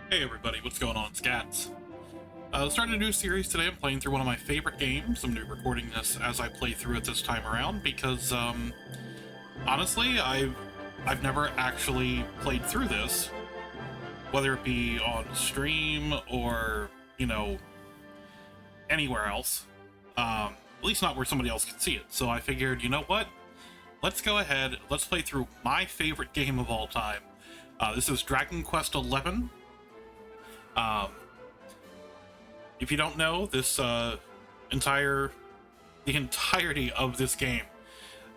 Hey everybody, what's going on? It's Gatsu. Starting a new series today. I'm playing through one of my favorite games. I'm recording this as I play through it this time around because, honestly, I've never actually played through this, whether it be on stream or, anywhere else. At least not where somebody else can see it. So I figured, you know what? Let's go ahead, let's play through my favorite game of all time. This is Dragon Quest XI. If you don't know, this the entirety of this game,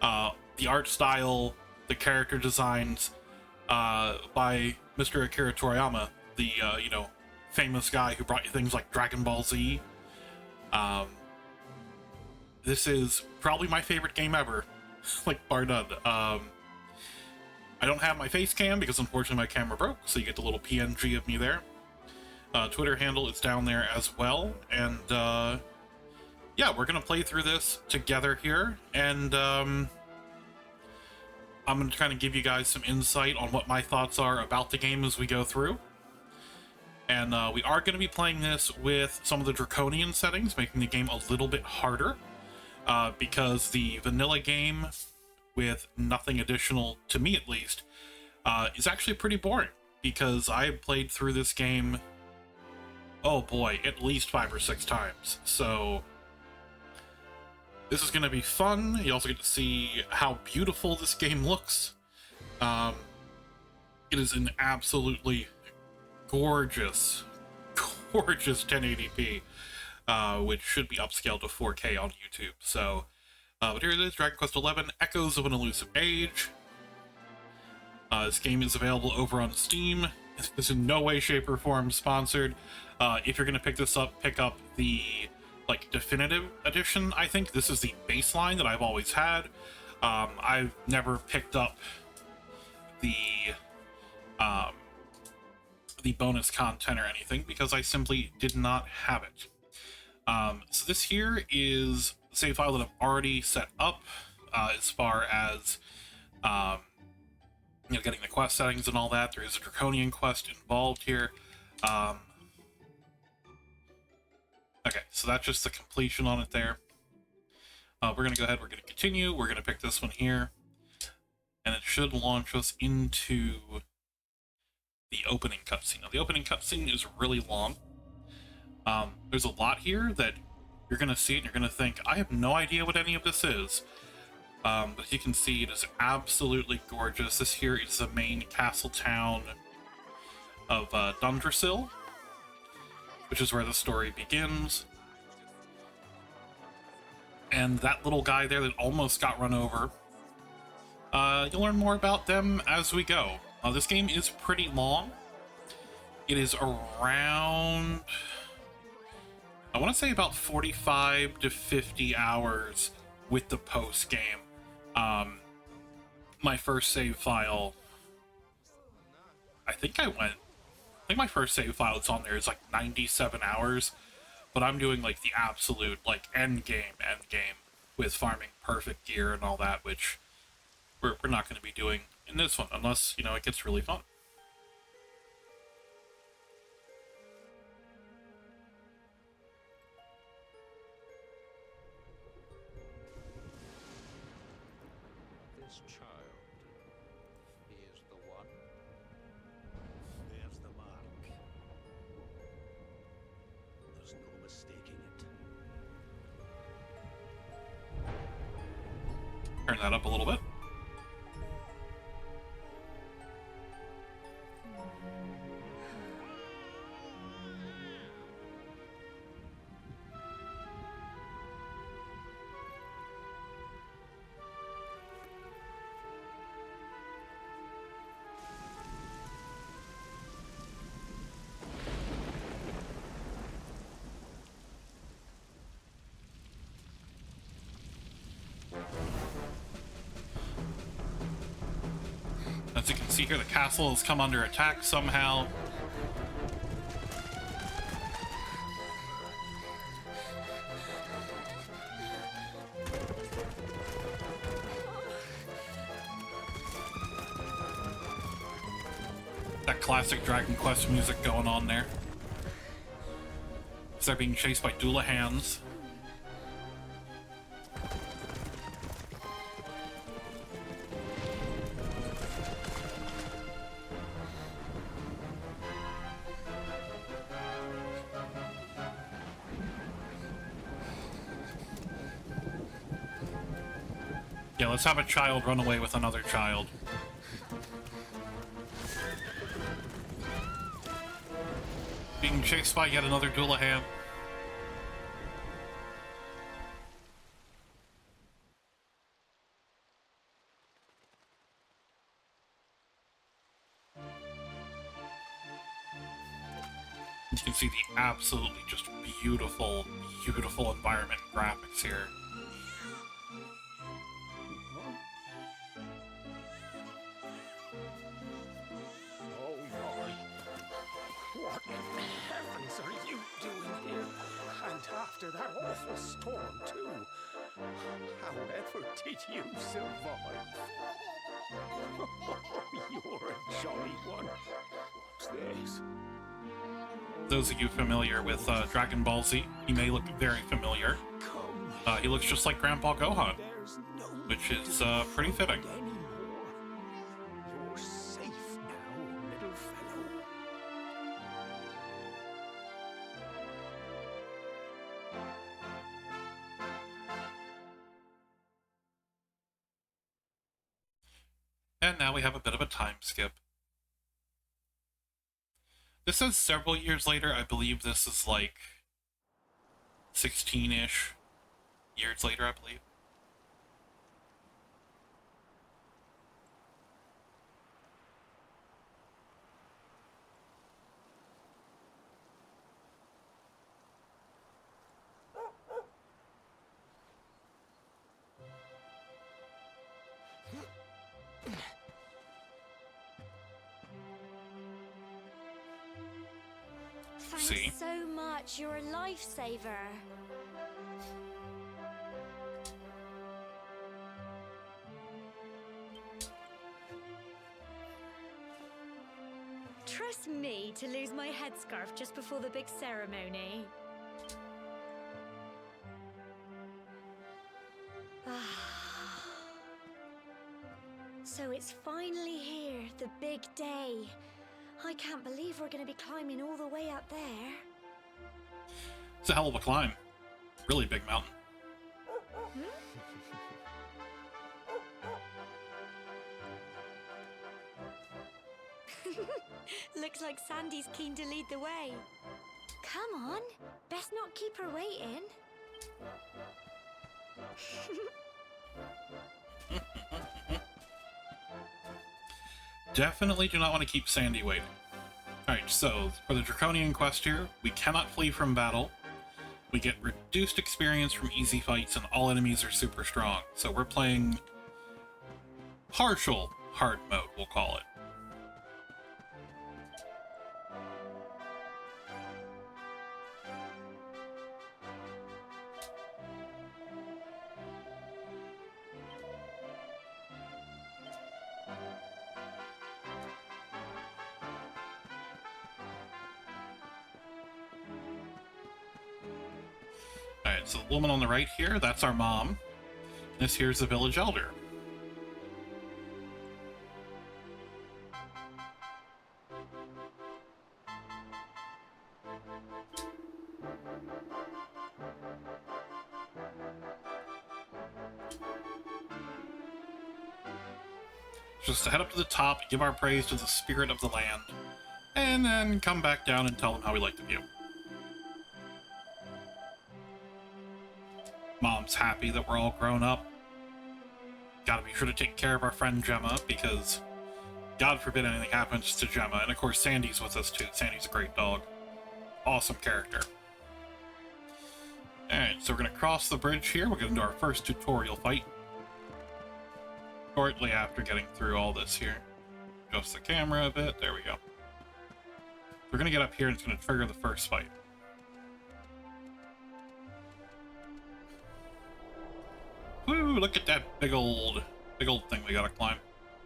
the art style, the character designs, by Mr. Akira Toriyama, the famous guy who brought you things like Dragon Ball Z. This is probably my favorite game ever, like bar none. I don't have my face cam because unfortunately my camera broke, so you get the little PNG of me there. Twitter handle is down there as well, and yeah, we're gonna play through this together here, and I'm gonna kind of give you guys some insight on what my thoughts are about the game as we go through. And we are going to be playing this with some of the draconian settings, making the game a little bit harder, because the vanilla game, with nothing additional, to me at least, is actually pretty boring, because I played through this game, oh boy, at least 5 or 6 times. So this is going to be fun. You also get to see how beautiful this game looks. It is an absolutely gorgeous 1080p, which should be upscaled to 4K on YouTube. So, but here it is, Dragon Quest XI, Echoes of an Elusive Age. This game is available over on Steam. This is in no way, shape, or form sponsored. If you're going to pick this up, pick up the definitive edition. I think this is the baseline that I've always had. I've never picked up the bonus content or anything because I simply did not have it. So this here is the save file that I've already set up, as far as getting the quest settings and all that. There is a draconian quest involved here. Okay, so that's just the completion on it there. We're going to go ahead, we're going to continue, we're going to pick this one here, and it should launch us into the opening cutscene. Now, the opening cutscene is really long. There's a lot here that you're going to see and you're going to think, I have no idea what any of this is. But you can see it is absolutely gorgeous. This here is the main castle town of Dundrasil, which is where the story begins. And that little guy there that almost got run over, you'll learn more about them as we go. This game is pretty long. It is around, I want to say about 45 to 50 hours with the post-game. My first save file, I think my first save file that's on there is 97 hours, but I'm doing the absolute end game with farming perfect gear and all that, which we're not going to be doing in this one unless it gets really fun. This child, he is the one. There's the mark. There's no mistaking it. Turn that up a little bit. As you can see here, the castle has come under attack somehow. That classic Dragon Quest music going on there. So they're being chased by Doolahans. Yeah, let's have a child run away with another child. Being chased by yet another Doolahan. You can see the absolutely just beautiful, beautiful environment and graphics here. Oh my! What in heavens are you doing here? And after that awful storm, too. However did you survive? You're a jolly one. What's this? Those of you familiar with Dragon Ball Z, he may look very familiar. He looks just like Grandpa Gohan, which is pretty fitting. You're safe now, little fellow. And now we have a bit of a time skip. This says several years later. I believe this is like 16-ish years later, I believe. Thanks so much. You're a lifesaver. Trust me to lose my headscarf just before the big ceremony. So it's finally here, the big day. I can't believe we're going to be climbing all the way up there. It's a hell of a climb. Really big mountain. Looks like Sandy's keen to lead the way. Come on, best not keep her waiting. Definitely do not want to keep Sandy waiting. Alright, so for the Draconian quest here, we cannot flee from battle. We get reduced experience from easy fights, and all enemies are super strong. So we're playing partial hard mode, we'll call it. Alright, so the woman on the right here, that's our mom. This here's the village elder. Just to head up to the top, give our praise to the spirit of the land, and then come back down and tell them how we like the view. Mom's happy that we're all grown up. Gotta be sure to take care of our friend Gemma, because God forbid anything happens to Gemma. And of course Sandy's with us too. Sandy's a great dog. Awesome character. Alright, so we're gonna cross the bridge here. We're gonna do our first tutorial fight. Shortly after getting through all this here. Adjust the camera a bit. There we go. We're gonna get up here and it's gonna trigger the first fight. Woo, look at that big old thing we gotta climb.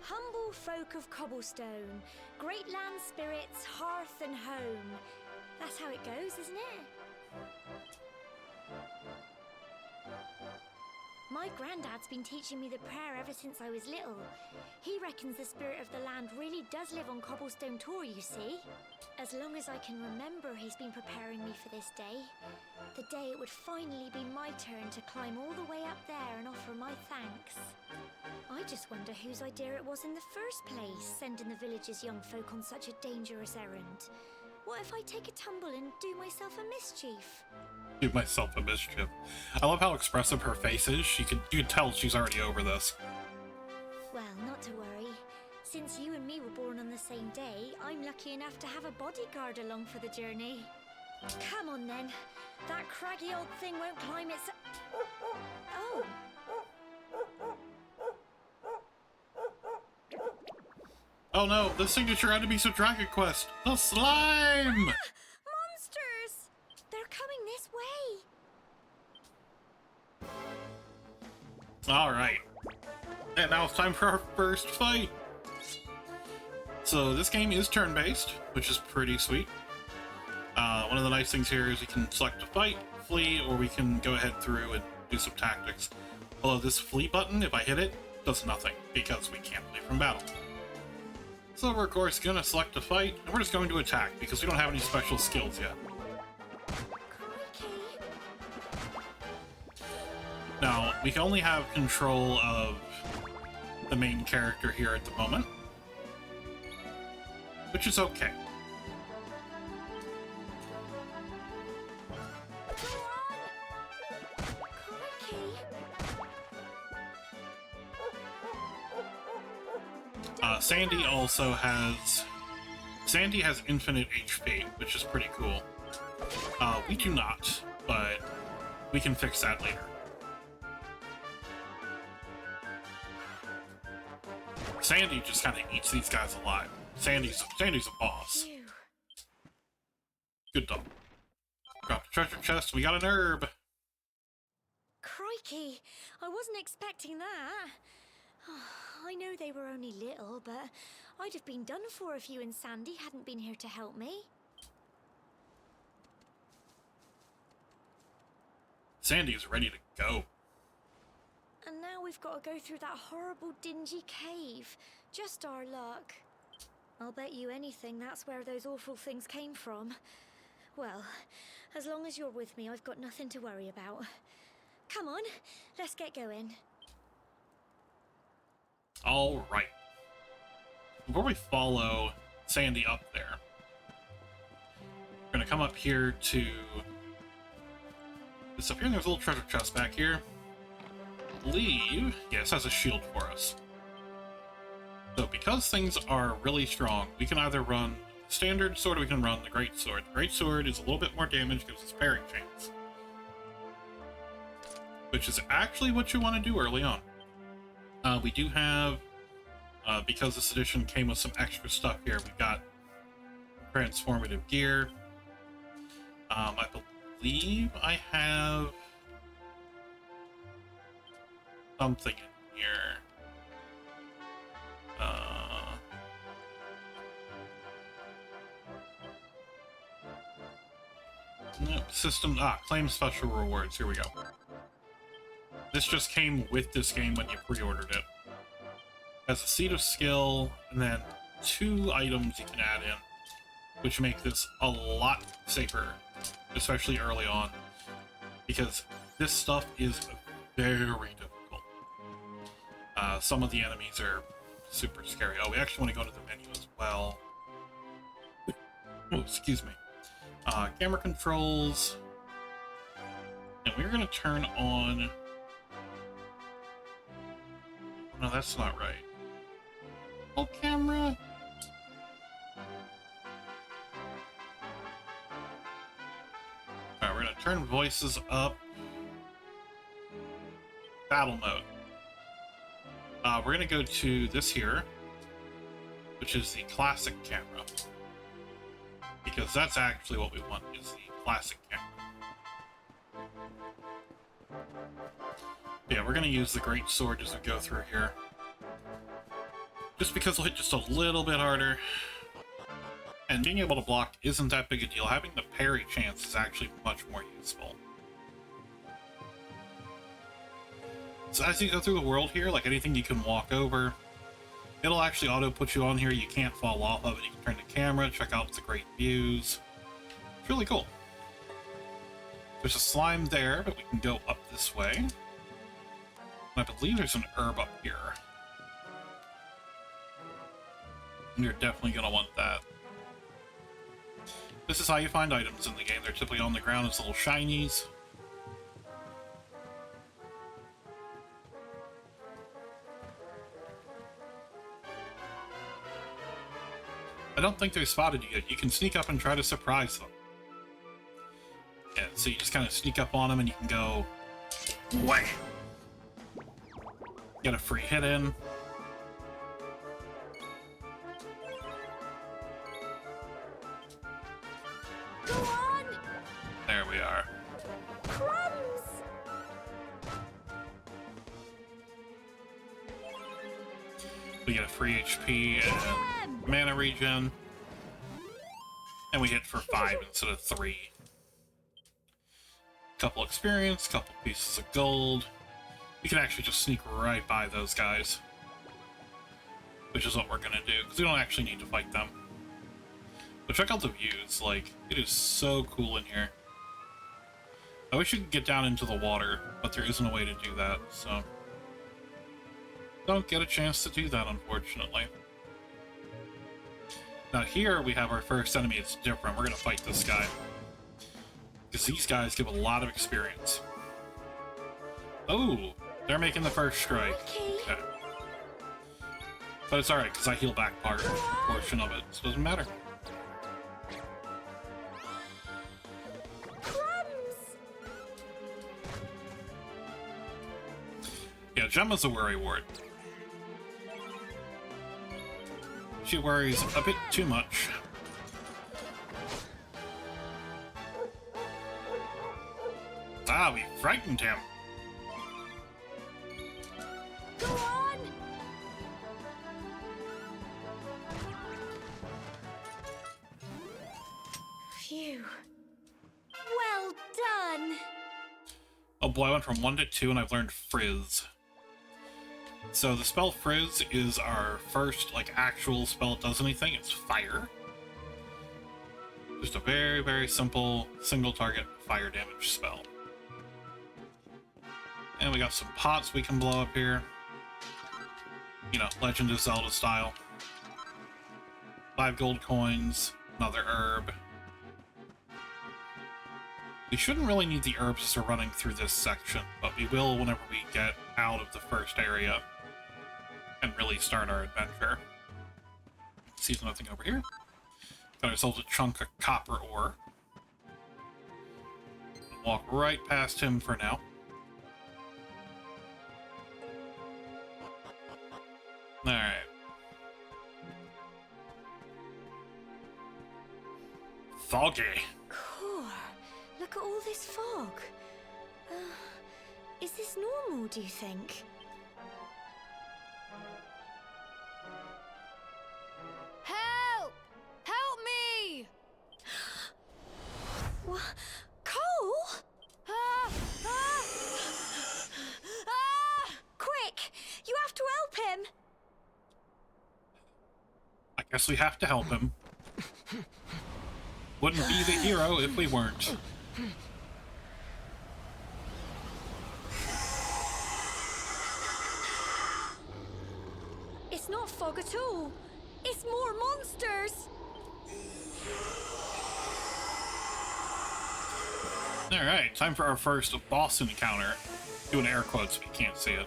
Humble folk block of cobblestone. Great land spirits, hearth and home. That's how it goes, isn't it? My granddad's been teaching me the prayer ever since I was little. He reckons the spirit of the land really does live on Cobblestone Tor, you see. As long as I can remember, he's been preparing me for this day. The day it would finally be my turn to climb all the way up there and offer my thanks. I just wonder whose idea it was in the first place, sending the village's young folk on such a dangerous errand. What if I take a tumble and do myself a mischief? Do myself a mischief. I love how expressive her face is. You can tell she's already over this. Well, not to worry. Since you and me were born on the same day, I'm lucky enough to have a bodyguard along for the journey. Come on then. That craggy old thing won't climb its... Oh! Oh no, the signature enemies of Dragon Quest! The slime! Monsters! They're coming this way! Alright. And now it's time for our first fight! So this game is turn-based, which is pretty sweet. One of the nice things here is we can select to fight, flee, or we can go ahead through and do some tactics. Although this flee button, if I hit it, does nothing, because we can't flee from battle. So we're of course going to select to fight, and we're just going to attack, because we don't have any special skills yet. Crikey! Now, we can only have control of the main character here at the moment, which is okay. Go on! Crikey! Sandy also has... Sandy has infinite HP, which is pretty cool. We do not, but we can fix that later. Sandy just kind of eats these guys alive. Sandy's a boss. Phew. Good dog. Got the treasure chest, we got an herb. Crikey! I wasn't expecting that. I know they were only little, but I'd have been done for if you and Sandy hadn't been here to help me. Sandy's ready to go. And now we've got to go through that horrible, dingy cave. Just our luck. I'll bet you anything that's where those awful things came from. Well, as long as you're with me, I've got nothing to worry about. Come on, let's get going. All right. Before we follow Sandy up there, we're gonna come up here to this up here, and there's a little treasure chest back here. I believe, yes, has a shield for us. So because things are really strong, we can either run standard sword or we can run the great sword. The great sword is a little bit more damage, gives us parry chance, which is actually what you want to do early on. We do have, because this edition came with some extra stuff here, we've got transformative gear. I believe I have something in here. Nope, system, claim special rewards, here we go. This just came with this game when you pre-ordered it. Has a seed of skill, and then 2 items you can add in, which make this a lot safer, especially early on, because this stuff is very difficult. Some of the enemies are super scary. Oh, we actually want to go to the menu as well. Oh, excuse me. Camera controls, and we're going to turn on... No, that's not right. Oh, camera. Alright, we're gonna turn voices up. Battle mode. We're gonna go to this here, which is the classic camera. Because that's actually what we want, is the classic camera. Yeah, we're gonna use the great sword as we go through here. just because it'll hit just a little bit harder. And being able to block isn't that big a deal. Having the parry chance is actually much more useful. So as you go through the world here, like anything you can walk over, it'll actually auto put you on here. You can't fall off of it. You can turn the camera, check out the great views. It's really cool. There's a slime there, but we can go up this way. And I believe there's an herb up here. And you're definitely going to want that. This is how you find items in the game. They're typically on the ground as little shinies. I don't think they've spotted you yet. You can sneak up and try to surprise them. Yeah, so you just kind of sneak up on them and you can go... Way! Get a free hit in. Go on! There we are. Crumbs! We get a free HP and mana regen. And we hit for 5 instead of 3. Couple experience, couple pieces of gold. We can actually just sneak right by those guys. Which is what we're gonna do, because we don't actually need to fight them. But check out the views, like, it is so cool in here. I wish you could get down into the water, but there isn't a way to do that, so... Don't get a chance to do that, unfortunately. Now here we have our first enemy. It's different. We're gonna fight this guy. Because these guys give a lot of experience. Oh, they're making the first strike. Okay. But it's alright, because I heal back portion of it, so it doesn't matter. Yeah, Gemma's a worry ward. She worries a bit too much. Ah, we frightened him. Go on! Phew. Well done! Oh boy, I went from 1 to 2 and I've learned Frizz. So the spell Frizz is our first, like, actual spell that does anything. It's fire. Just a very, very simple, single target fire damage spell. And we got some pots we can blow up here. You know, Legend of Zelda style. 5 gold coins, another herb. We shouldn't really need the herbs as we're running through this section, but we will whenever we get out of the first area and really start our adventure. See, there's nothing over here. Got ourselves a chunk of copper ore. Walk right past him for now. Alright. Foggy. Cool. Look at all this fog. Is this normal, do you think? Help! Help me! What? Cole? Ah! Ah! Ah! Quick! You have to help him! I guess we have to help him. Wouldn't be the hero if we weren't. It's not fog at all. It's more monsters. Alright, time for our first boss encounter. Doing air quotes, we can't see it.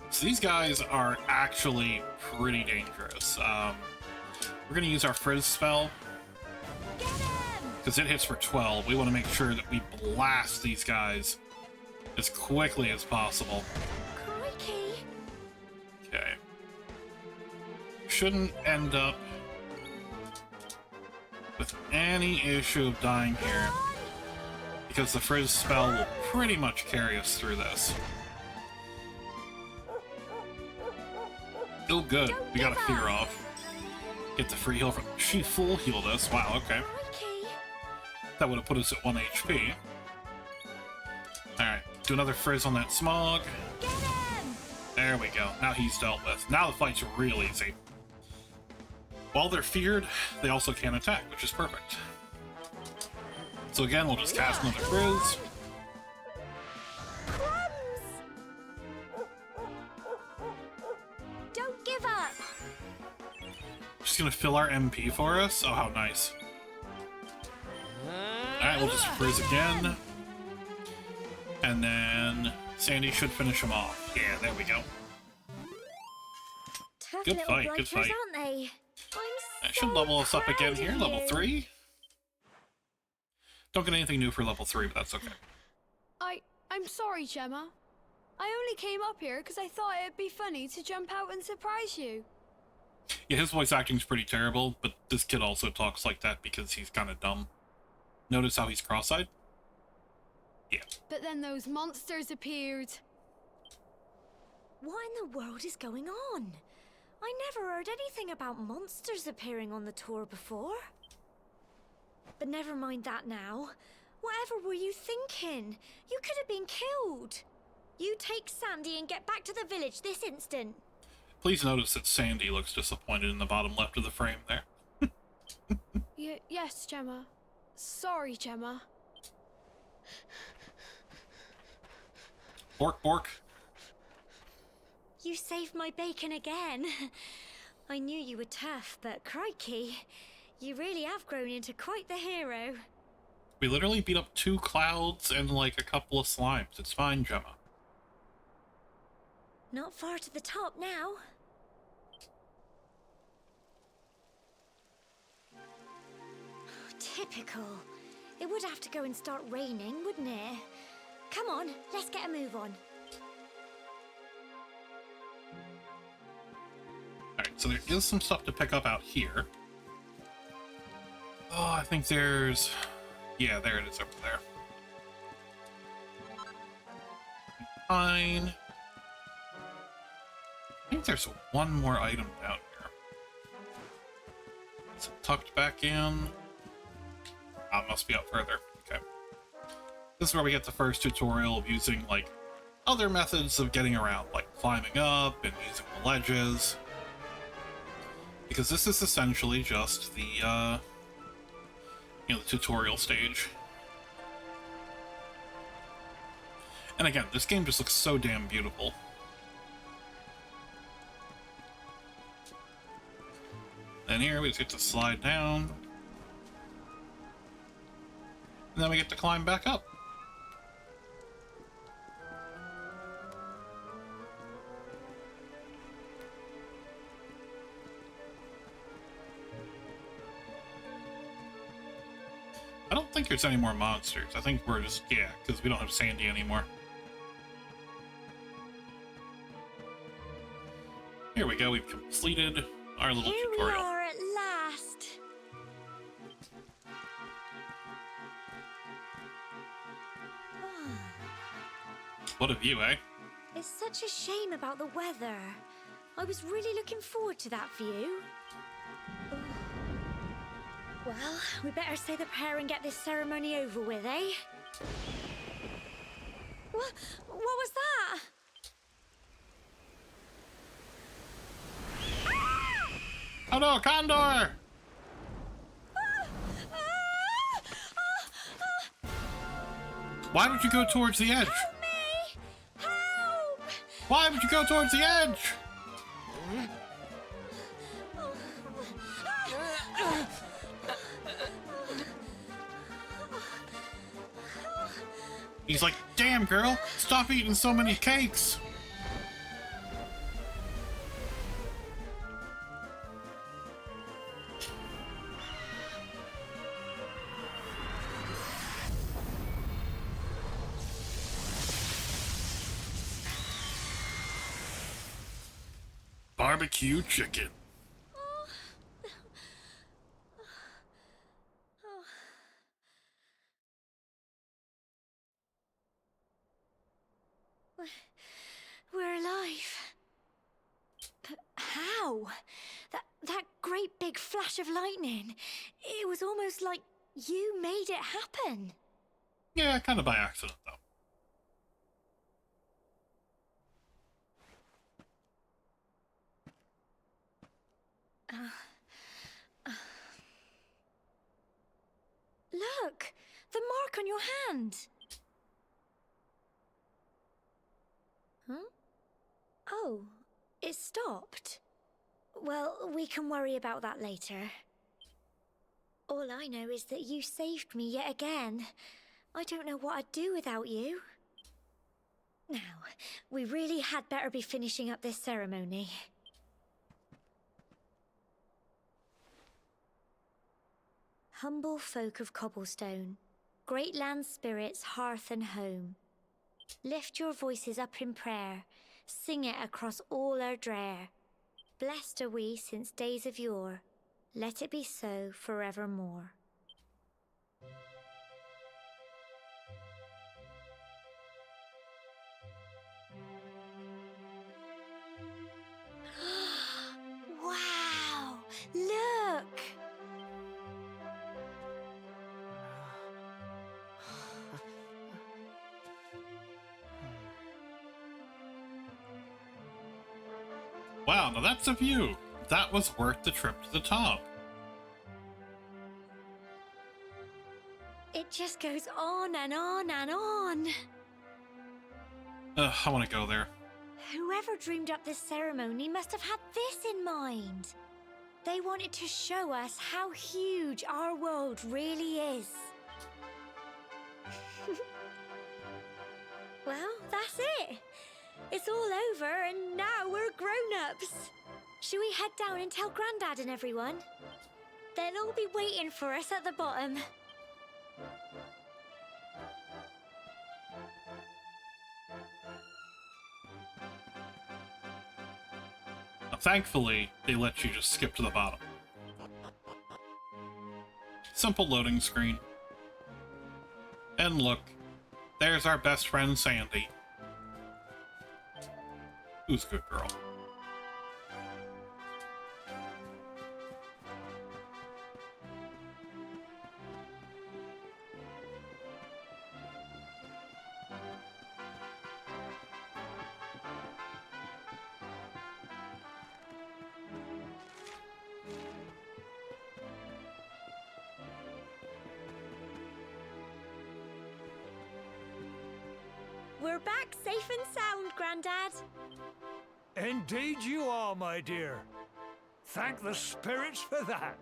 So these guys are actually pretty dangerous. We're gonna use our Frizz spell. Because it hits for 12. We want to make sure that we blast these guys as quickly as possible. Crikey. Okay. Shouldn't end up with any issue of dying here, because the Frizz spell will pretty much carry us through this. Oh, good. Don't We got a give fear up. off. Get the free heal from... She full healed us. Wow, okay. Crikey. That would have put us at 1 HP. Alright, do another frizz on that smog. Get him! There we go. Now he's dealt with. Now the fight's real easy. While they're feared, they also can't attack, which is perfect. So again, we'll just cast another frizz. Crumbs! Don't give up! Just gonna fill our MP for us. Oh, how nice. Alright, we'll just frizz again. And then Sandy should finish him off. Yeah, there we go. Tough Good little fight, good blighters, fight. aren't they? That should level us up again here, level you. 3. Don't get anything new for level 3, but that's okay. I'm sorry, Gemma. I only came up here because I thought it'd be funny to jump out and surprise you. Yeah, his voice acting's pretty terrible, but this kid also talks like that because he's kind of dumb. Notice how he's cross-eyed? Yeah. But then those monsters appeared. What in the world is going on? I never heard anything about monsters appearing on the tour before. But never mind that now. Whatever were you thinking? You could have been killed. You take Sandy and get back to the village this instant. Please notice that Sandy looks disappointed in the bottom left of the frame there. Yes, Gemma. Sorry, Gemma. Bork, bork. You saved my bacon again. I knew you were tough, but crikey, you really have grown into quite the hero. We literally beat up 2 clouds and like a couple of slimes. It's fine, Gemma. Not far to the top now. Typical. It would have to go and start raining, wouldn't it? Come on, let's get a move on. Alright, so there is some stuff to pick up out here. Oh, I think there's... Yeah, there it is over there. Fine. I think there's one more item down here. Is it tucked back in? Oh, it must be up further. Okay. This is where we get the first tutorial of using, like, other methods of getting around, like climbing up and using the ledges. Because this is essentially just the, the tutorial stage. And again, this game just looks so damn beautiful. Then here we just get to slide down. And then we get to climb back up. I don't think there's any more monsters. I think we're just, yeah, because we don't have Sandy anymore. Here we go, we've completed our little Here tutorial. we are at last. What a view, eh? It's such a shame about the weather. I was really looking forward to that view. Oh. Well, we better say the prayer and get this ceremony over with, eh? What was that? Oh no, Condor! Why would you go towards the edge? Help me! Help! Why would you go towards the edge? He's like, damn girl, stop eating so many cakes. Barbecue chicken. We're alive. But how? Wow! That great big flash of lightning. It was almost like you made it happen. Yeah, kind of by accident, though. Look! The mark on your hand! Huh? Oh, it stopped. Well, we can worry about that later. All I know is that you saved me yet again. I don't know what I'd do without you. Now, we really had better be finishing up this ceremony. Humble folk of Cobblestone, great land spirits, hearth and home, lift your voices up in prayer, sing it across all our drear. Blessed are we since days of yore, let it be so forevermore. Wow! Look! Wow, now that's a view. That was worth the trip to the top. It just goes on and on and on. I want to go there. Whoever dreamed up this ceremony must have had this in mind. They wanted to show us how huge our world really is. Well, that's it. It's all over and now we're grown-ups. Should we head down and tell Grandad and everyone? They'll all be waiting for us at the bottom. Now, thankfully, they let you just skip to the bottom. Simple loading screen. And look, there's our best friend Sandy. Who's a good girl? We're back safe and sound, Grandad. Indeed you are, my dear. Thank the spirits for that.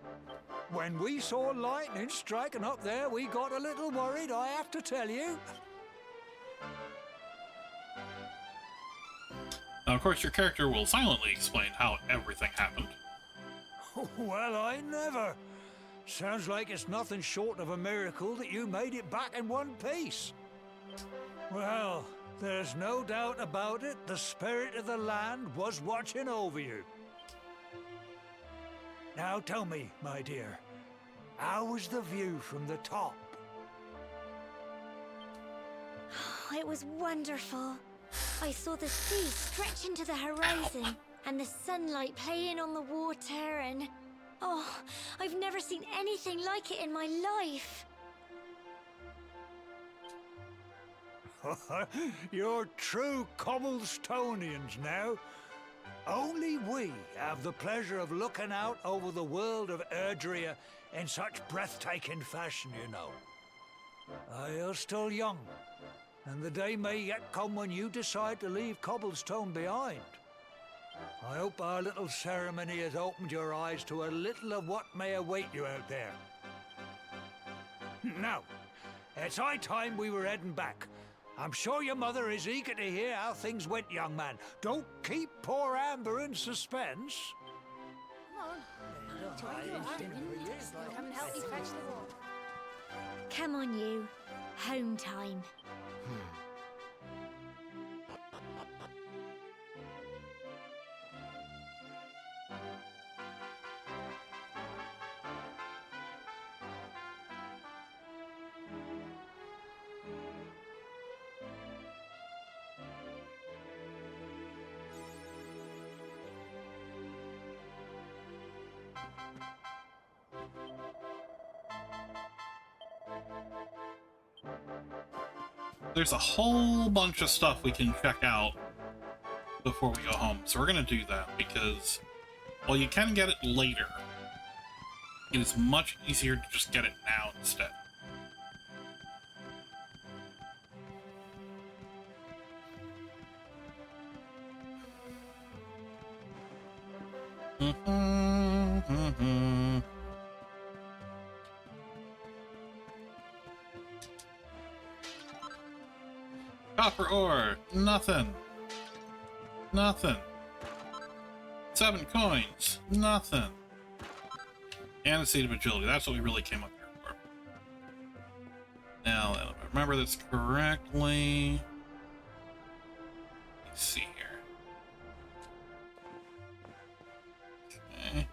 When we saw lightning striking up there, we got a little worried, I have to tell you. Now, of course, your character will silently explain how everything happened. Well, I never. Sounds like it's nothing short of a miracle that you made it back in one piece. Well, there's no doubt about it, the spirit of the land was watching over you. Now tell me, my dear, how was the view from the top? It was wonderful. I saw the sea stretch into the horizon and the sunlight playing on the water and... Oh, I've never seen anything like it in my life. You're true Cobblestonians now. Only we have the pleasure of looking out over the world of Erdrea in such breathtaking fashion, you know. You're still young, and the day may yet come when you decide to leave Cobblestone behind. I hope our little ceremony has opened your eyes to a little of what may await you out there. Now, it's high time we were heading back. I'm sure your mother is eager to hear how things went, young man. Don't keep poor Amber in suspense. Come on, you. Home time. there's a whole bunch of stuff we can check out before we go home. So we're going to do that because, well, you can get it later. It is much easier to just get it now instead. Copper ore, nothing. Nothing. 7 coins, nothing. And a seed of agility, that's what we really came up here for. Now, if I remember this correctly, let's see here. Okay.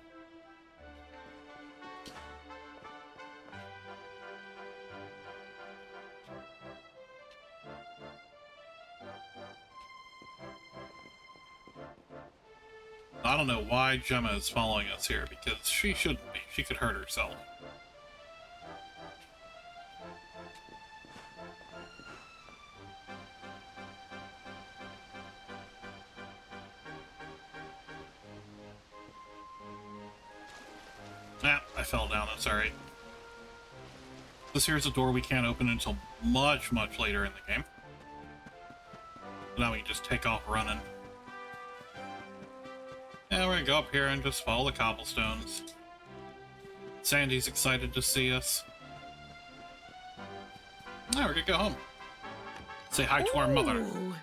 I don't know why Gemma is following us here, because she shouldn't be. She could hurt herself. Ah, I fell down. That's alright. This here's a door we can't open until much, much later in the game. Now we can just take off running. Yeah, we're gonna go up here and just follow the cobblestones. Sandy's excited to see us. Now we're gonna go home. Say hi to our mother. Oh,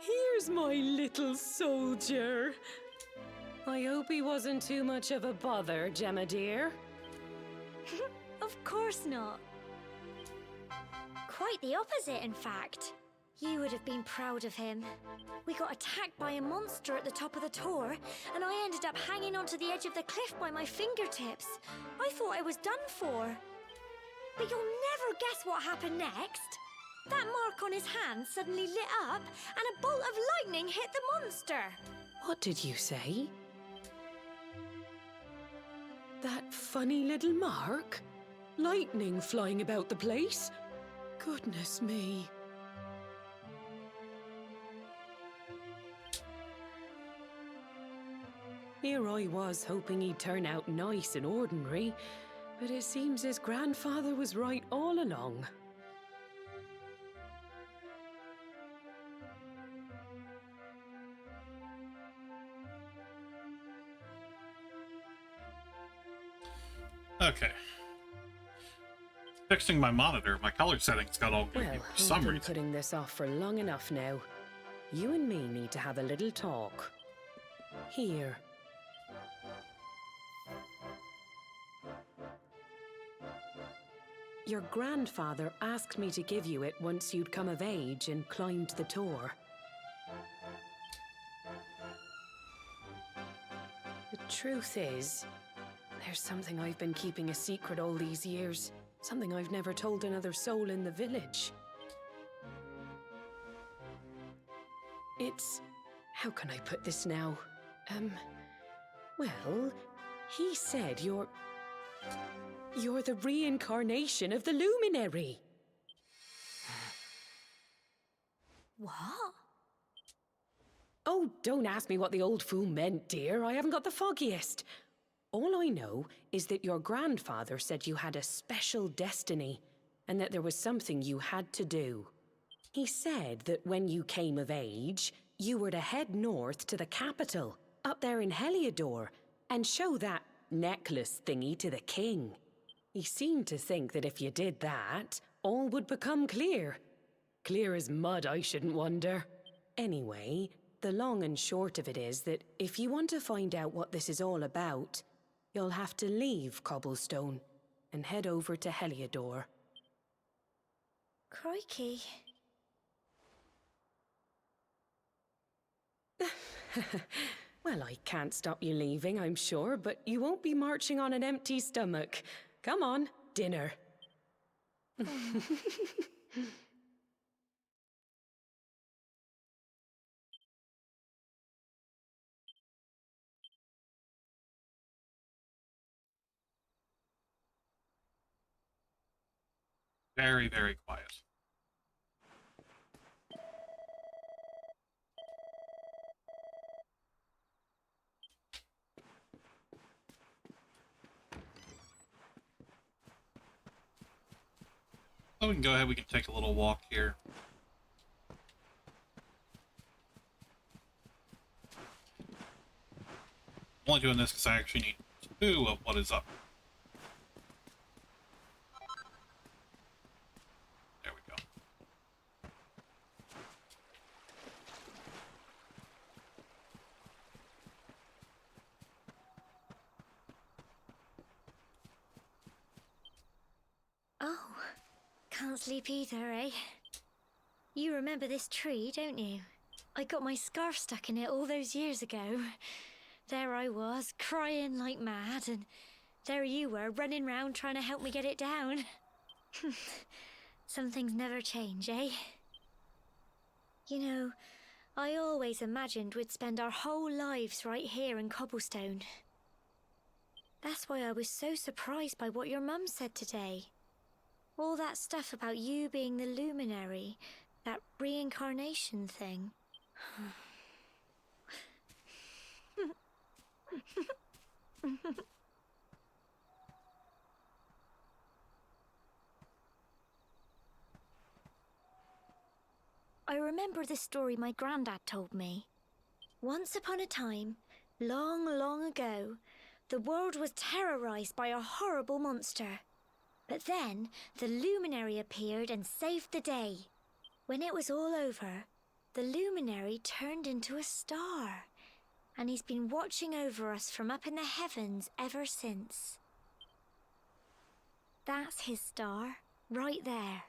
here's my little soldier. I hope he wasn't too much of a bother, Gemma dear. Of course not. Quite the opposite, in fact. You would have been proud of him. We got attacked by a monster at the top of the tower, and I ended up hanging onto the edge of the cliff by my fingertips. I thought I was done for. But you'll never guess what happened next. That mark on his hand suddenly lit up, and a bolt of lightning hit the monster. What did you say? That funny little mark? Lightning flying about the place? Goodness me. Here I was hoping he'd turn out nice and ordinary, but it seems his grandfather was right all along. Okay. Fixing my monitor, my color settings got all goofy Well, for some I've been reason. putting this off for long enough now. You and me need to have a little talk. Here. Your grandfather asked me to give you it once you'd come of age and climbed the tower. The truth is, there's something I've been keeping a secret all these years. Something I've never told another soul in the village. It's... how can I put this now? Well, he said you're the reincarnation of the luminary. What? Oh, don't ask me what the old fool meant, dear. I haven't got the foggiest. All I know is that your grandfather said you had a special destiny, and that there was something you had to do. He said that when you came of age, you were to head north to the capital, up there in Heliodor, and show that necklace thingy to the king. He seemed to think that if you did that, all would become clear. Clear as mud, I shouldn't wonder. Anyway, the long and short of it is that if you want to find out what this is all about, you'll have to leave Cobblestone and head over to Heliodor. Crikey. Well, I can't stop you leaving, I'm sure, but you won't be marching on an empty stomach. Come on, dinner. Very, very quiet. So we can go ahead, we can take a little walk here. I'm only doing this because I actually need 2 of what is up. There we go. Oh, can't sleep either, eh? You remember this tree, don't you? I got my scarf stuck in it all those years ago. There I was, crying like mad, and there you were, running round trying to help me get it down. Some things never change, eh? You know, I always imagined we'd spend our whole lives right here in Cobblestone. That's why I was so surprised by what your mum said today. All that stuff about you being the luminary, that reincarnation thing. I remember the story my granddad told me. Once upon a time, long, long ago, the world was terrorized by a horrible monster. But then, the luminary appeared and saved the day. When it was all over, the luminary turned into a star. And he's been watching over us from up in the heavens ever since. That's his star, right there.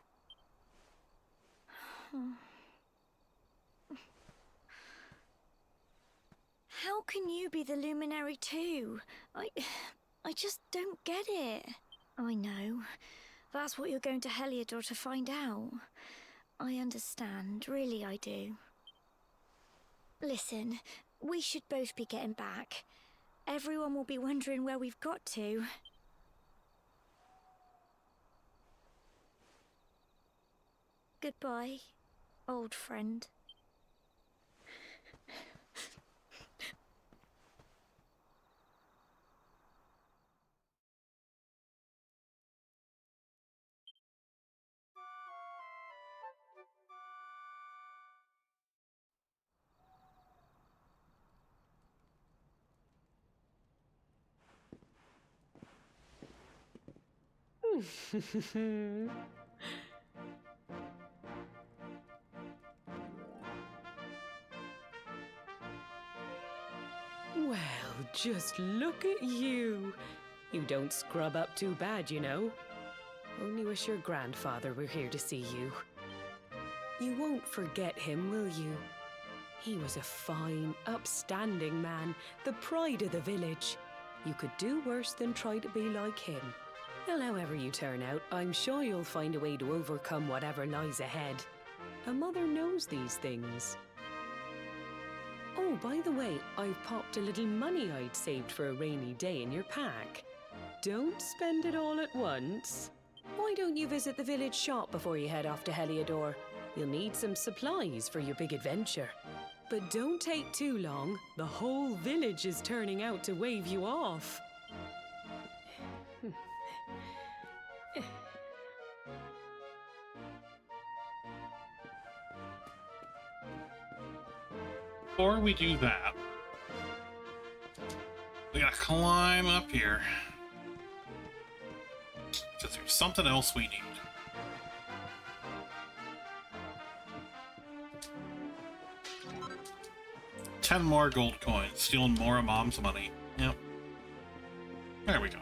How can you be the luminary too? I just don't get it. I know. That's what you're going to Heliodor to find out. I understand, really I do. Listen, we should both be getting back. Everyone will be wondering where we've got to. Goodbye, old friend. Well, just look at you. You don't scrub up too bad, you know. Only wish your grandfather were here to see you. You won't forget him, will you? He was a fine, upstanding man, the pride of the village. You could do worse than try to be like him. Well, however you turn out, I'm sure you'll find a way to overcome whatever lies ahead. A mother knows these things. Oh, by the way, I've popped a little money I'd saved for a rainy day in your pack. Don't spend it all at once. Why don't you visit the village shop before you head off to Heliodor? You'll need some supplies for your big adventure. But don't take too long. The whole village is turning out to wave you off. Before we do that, we gotta climb up here. Because there's something else we need. $10 more gold coins, stealing more of Mom's money. Yep. There we go.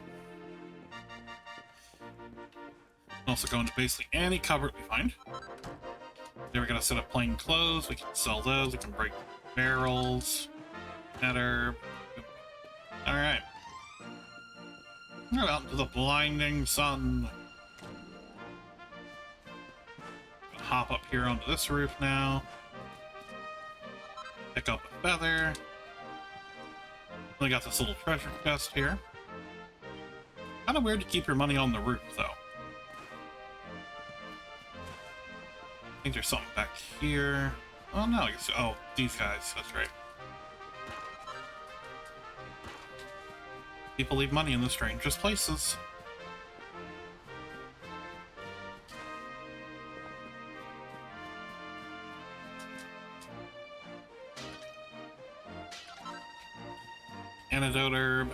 Also go into basically any cupboard we find. Then we're gonna set up plain clothes. We can sell those. We can break barrels. Nether. Alright. We're out into the blinding sun. Gonna hop up here onto this roof now. Pick up a feather. We got this little treasure chest here. Kinda weird to keep your money on the roof, though. I think there's something back here. Oh, no, I guess. Oh, these guys. That's right. People leave money in the strangest places. Antidote herb.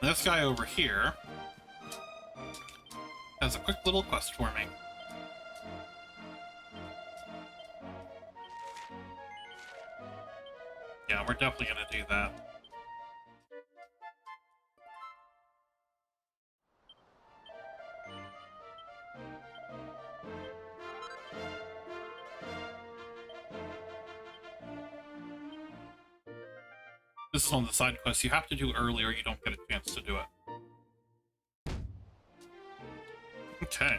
And this guy over here has a quick little quest for me. Yeah, we're definitely gonna do that. This is on the side quest you have to do early or you don't get a chance to do it. Okay.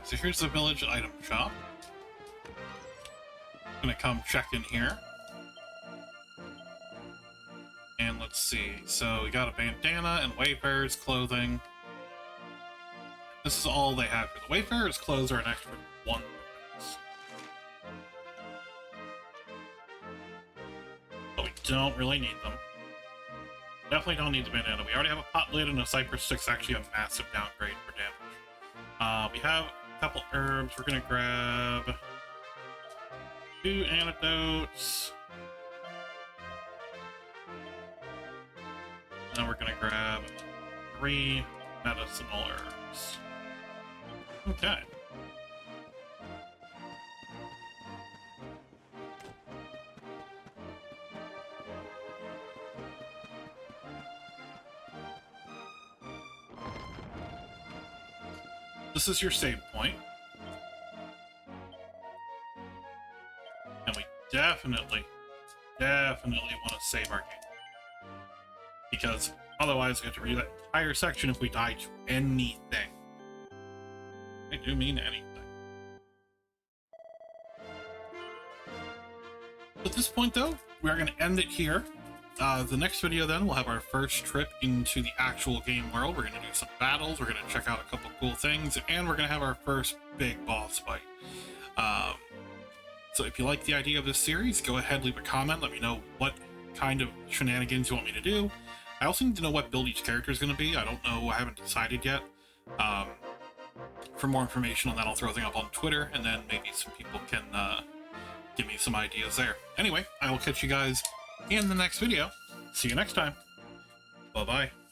So here's the village item shop. Gonna come check in here. And let's see. So we got a bandana and Wayfarer's clothing. This is all they have here. The Wayfarer's clothes are an extra 1 points. But we don't really need them. Definitely don't need the bandana. We already have a pot lid and a cypress stick's actually a massive downgrade for damage. We have a couple herbs. We're gonna grab 2 antidotes. And then we're gonna grab 3 medicinal herbs. Okay. This is your save point. And we definitely want to save our game. Because otherwise we have to read that entire section if we die to anything. I do mean anything. At this point though, we're going to end it here. The next video then, we'll have our first trip into the actual game world. We're going to do some battles, we're going to check out a couple cool things, and we're going to have our first big boss fight. So if you like the idea of this series, go ahead, leave a comment, let me know what kind of shenanigans you want me to do. I also need to know what build each character is going to be. I don't know, I haven't decided yet. For more information on that, I'll throw a thing up on Twitter, and then maybe some people can give me some ideas there. Anyway, I will catch you guys in the next video. See you next time. Bye-bye.